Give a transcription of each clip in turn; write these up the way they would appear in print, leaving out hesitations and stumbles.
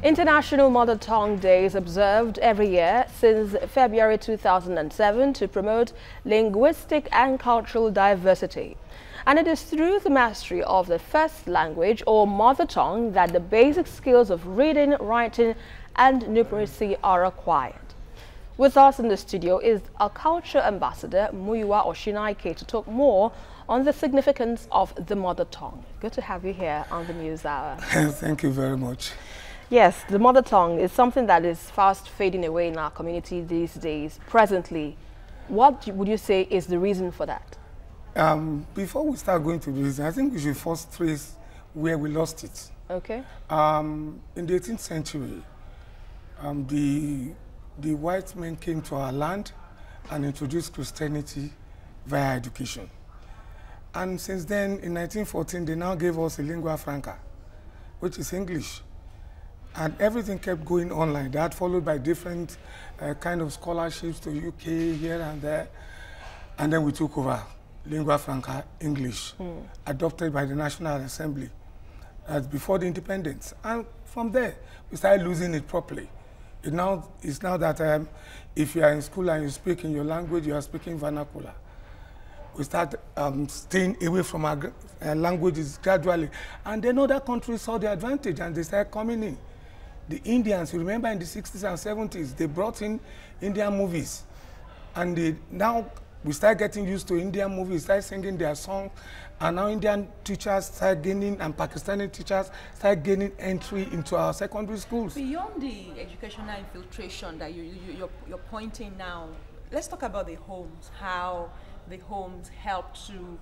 International Mother Tongue Day is observed every year since February 2007 to promote linguistic and cultural diversity. And it is through the mastery of the first language or mother tongue that the basic skills of reading, writing and numeracy are acquired. With us in the studio is our culture ambassador, Muyiwa Osinaike, to talk more on the significance of the mother tongue. Good to have you here on the News Hour. Thank you very much. Yes, the mother tongue is something that is fast fading away in our community these days. Presently, what would you say is the reason for that? Before we start going to the reason, I think we should first trace where we lost it. Okay. In the 18th century, the white men came to our land and introduced Christianity via education. And since then, in 1914, they now gave us a lingua franca, which is English. And everything kept going on like that, followed by different kind of scholarships to UK here and there. And then we took over lingua franca, English, adopted by the National Assembly before the independence. And from there, we started losing it properly. It's now that if you are in school and you speak in your language, you are speaking vernacular. We start staying away from our languages gradually. And then other countries saw the advantage and they started coming in. The Indians, you remember in the 60s and 70s, they brought in Indian movies. And now we start getting used to Indian movies, start singing their songs. And now Indian teachers start gaining, and Pakistani teachers start gaining entry into our secondary schools. Beyond the educational infiltration that you're pointing now, let's talk about the homes, how the homes help to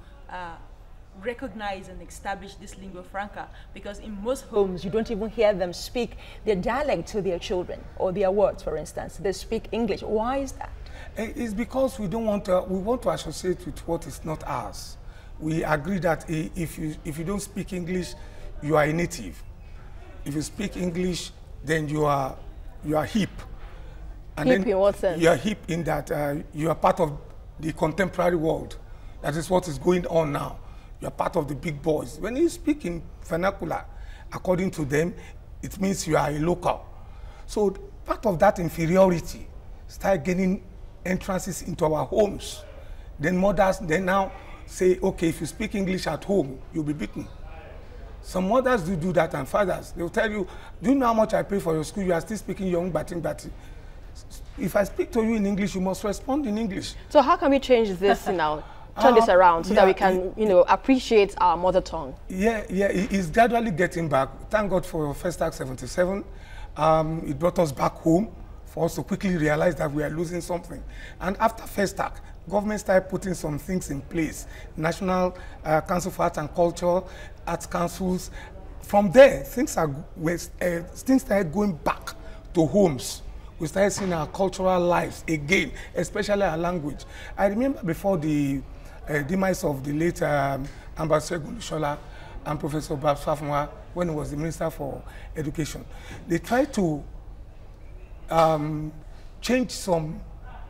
recognize and establish this lingua franca, because in most homes you don't even hear them speak their dialect to their children or their words. For instance, they speak English. Why is that? It's because we don't want to. We want to associate with what is not ours. We agree that if you don't speak English, you are a native. If you speak English, then you are hip. And hip in what sense? You are hip in that you are part of the contemporary world. That is what is going on now. You are part of the big boys. When you speak in vernacular, according to them, it means you are a local. So part of that inferiority start gaining entrances into our homes. Then mothers, they now say, okay, if you speak English at home, you'll be beaten. Some mothers do that, and fathers, they'll tell you, do you know how much I pay for your school? You are still speaking your own bati. If I speak to you in English, you must respond in English. So how can we change this now? Turn this around so that we can, appreciate our mother tongue. It's gradually getting back. Thank God for First Act 77. It brought us back home for us to quickly realize that we are losing something. And after First Act, government started putting some things in place. National Council for Arts and Culture, arts councils. From there, things started going back to homes. We started seeing our cultural lives again, especially our language. I remember before the demise of the late Ambassador Shola and Professor Babs Fafnwa, when he was the Minister for Education, they tried to change some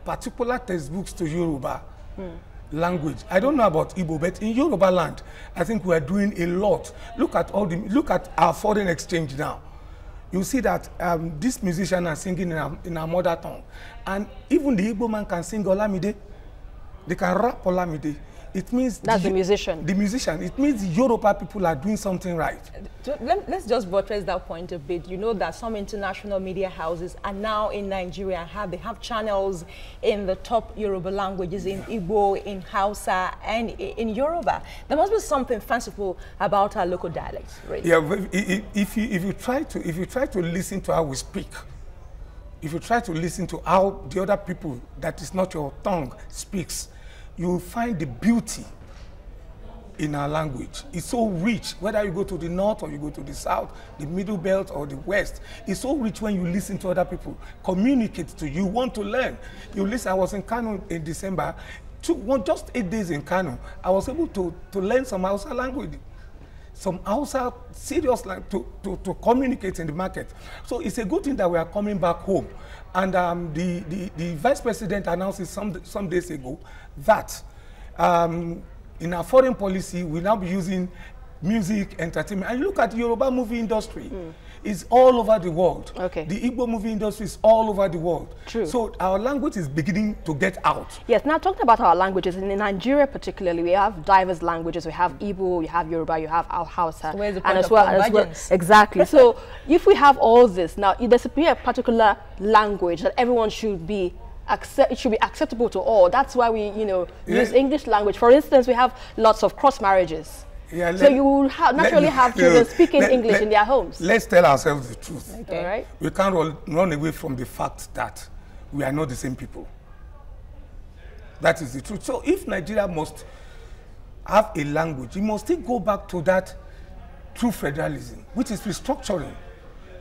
particular textbooks to Yoruba language. I don't know about Igbo, but in Yoruba land, I think we are doing a lot. Look at our foreign exchange now. You see that these musicians are singing in our mother tongue. And even the Igbo man can sing Olamide. They can rap Olamide. It means... That's the musician. The musician. It means the Yoruba people are doing something right. Let's just buttress that point a bit. You know that some international media houses are now in Nigeria. They have channels in the top Yoruba languages, in Igbo, in Hausa, and in Yoruba. There must be something fanciful about our local dialects, really. Yeah, if you try to listen to how we speak, if you try to listen to how the other people that is not your tongue speaks, you will find the beauty in our language. It's so rich, whether you go to the north or you go to the south, the middle belt or the west. It's so rich when you listen to other people, communicate to you, want to learn. You listen, I was in Kano in December, just 8 days in Kano. I was able to learn some Hausa language, some Hausa serious language to communicate in the market. So it's a good thing that we are coming back home. And the Vice President announced it some days ago that in our foreign policy, we'll now be using music, entertainment. And look at the Yoruba movie industry. is all over the world. Okay. The Igbo movie industry is all over the world. True. So our language is beginning to get out. Yes, now talking about our languages, in Nigeria particularly, we have diverse languages. We have Igbo, you have Yoruba, you have Hausa. So where's the and point as well, of convergence? exactly. So if we have all this, now there should be a particular language that everyone should be it should be acceptable to all. That's why we, use English language. For instance, we have lots of cross marriages. Yeah, so you will naturally have children speaking English in their homes. Let's tell ourselves the truth. Okay. All right. We can't run away from the fact that we are not the same people. That is the truth. So if Nigeria must have a language, it must still go back to that true federalism, which is restructuring,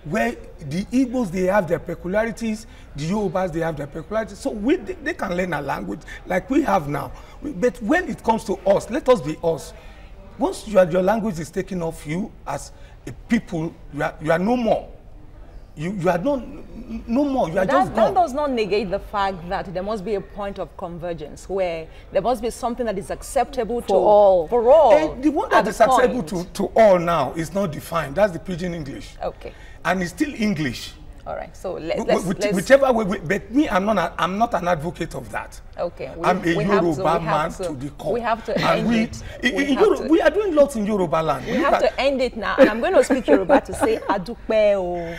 where the Igbos, they have their peculiarities, the Yorubas, they have their peculiarities. So they can learn a language like we have now. But when it comes to us, let us be us. Once your language is taken off you as a people, you are no more. You are no more. You are just gone. That does not negate the fact that there must be a point of convergence where there must be something that is acceptable to all. For all. And the one that is acceptable to all now is not defined. That's the pidgin English. Okay. And it's still English. All right. So whichever way. But me, I'm not an advocate of that. Okay. I'm a Yoruba man to the core. We have to end it. We are doing lots in Yoruba land. We have to end it now. And I'm going to speak Yoruba to say Adupe o.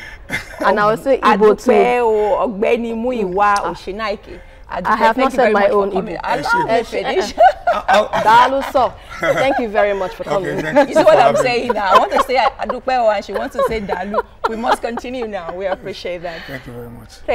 And I will say Igbo too. Adupe o, Ogbeni Muyiwa, Osinaike. I have not said my own Igbo. Allow me finish. Thank you very much for coming. You see what I'm saying now? I want to say Adupe o and she wants to say Dalu. We must continue now. We appreciate that. Thank you very much. Thank